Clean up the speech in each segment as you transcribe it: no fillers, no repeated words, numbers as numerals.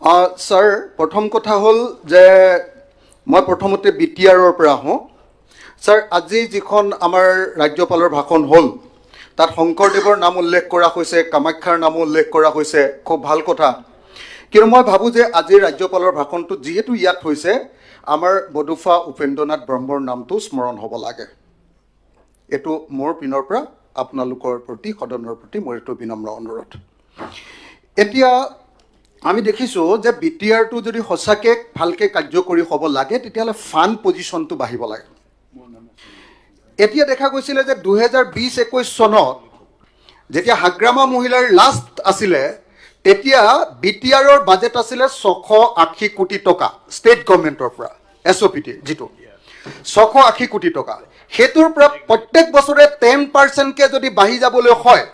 Sir প্ৰথম কথা হ'ল যে মই প্ৰথমতে BTRৰ পৰা আহোঁ। ছাৰ আজি যিখন আমাৰ ৰাজ্যপালৰ ভাষণ হ'ল তাত শংকৰদেৱৰ নাম উল্লেখ কৰা হৈছে, কামাখ্যাৰ নামো উল্লেখ কৰা হৈছে, খুব ভাল কথা। কিন্তু মই ভাবোঁ যে আজিৰ ৰাজ্যপালৰ ভাষণটো যিহেতু ইয়াত হৈছে, আমাৰ বডুফা উপেন্দ্ৰনাথ ব্ৰহ্মৰ নামটো স্মৰণ হ'ব লাগে। এইটো মোৰ পিনৰ পৰা আপোনালোকৰ প্ৰতি, সদনৰ প্ৰতি মোৰ এইটো বিনম্ৰ অনুৰোধ। এতিয়া আমি দেখিছোঁ যে BTRটো যদি সঁচাকৈ ভালকৈ কাৰ্যকৰী হ'ব লাগে তেতিয়াহ'লে ফাণ্ড পজিশ্যনটো বাঢ়িব লাগে। এতিয়া দেখা গৈছিলে যে 2020-21 চনত যেতিয়া হাগ্ৰামা মহিলাৰ লাষ্ট আছিলে তেতিয়া BTRৰ বাজেট আছিলে 680 কোটি টকা ষ্টেট গভৰ্ণমেণ্টৰ পৰা, SOPT যিটো 680 কোটি টকা। সেইটোৰ পৰা প্ৰত্যেক বছৰে 10%কৈ যদি বাঢ়ি যাবলৈ হয়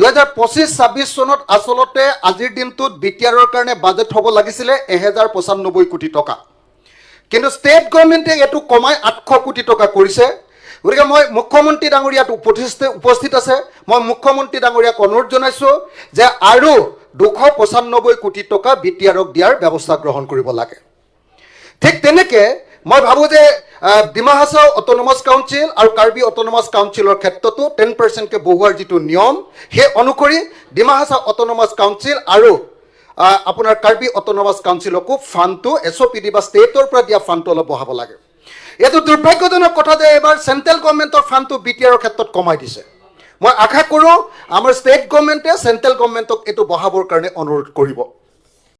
2025-26 চনত আচলতে আজিৰ দিনটোত BTRৰ কাৰণে বাজেট হ'ব লাগিছিলে 1095 কোটি টকা, কিন্তু ষ্টেট গভৰ্ণমেণ্টে এইটো কমাই 800 কোটি টকা কৰিছে। গতিকে মই মুখ্যমন্ত্ৰী ডাঙৰীয়াত উপস্থিত আছে, মই মুখ্যমন্ত্ৰী ডাঙৰীয়াক অনুৰোধ জনাইছোঁ যে আৰু 295 কোটি টকা BTRক দিয়াৰ ব্যৱস্থা গ্ৰহণ কৰিব লাগে। ঠিক তেনেকৈ মই ভাবোঁ যে ডিমা হাছাও অট'নমাছ কাউন্সিল আৰু কাৰ্বি অট'নমাছ কাউন্সিলৰ ক্ষেত্ৰতো 10%কৈ বঢ়োৱাৰ যিটো নিয়ম, সেই অনুসৰি ডিমা হাছাও অট'নমাছ কাউন্সিল আৰু আপোনাৰ কাৰ্বি অট'নমাছ কাউন্সিলকো ফাণ্ডটো SOPT বা ষ্টেটৰ পৰা দিয়া ফাণ্ডটো অলপ বঢ়াব লাগে। এইটো দুৰ্ভাগ্যজনক কথা যে এইবাৰ চেণ্ট্ৰেল গভৰ্ণমেণ্টৰ ফাণ্ডটো BTRৰ ক্ষেত্ৰত কমাই দিছে। মই আশা কৰোঁ আমাৰ ষ্টেট গভৰ্ণমেণ্টে চেণ্ট্ৰেল গভৰ্ণমেণ্টক এইটো বঢ়াবৰ কাৰণে অনুৰোধ কৰিব।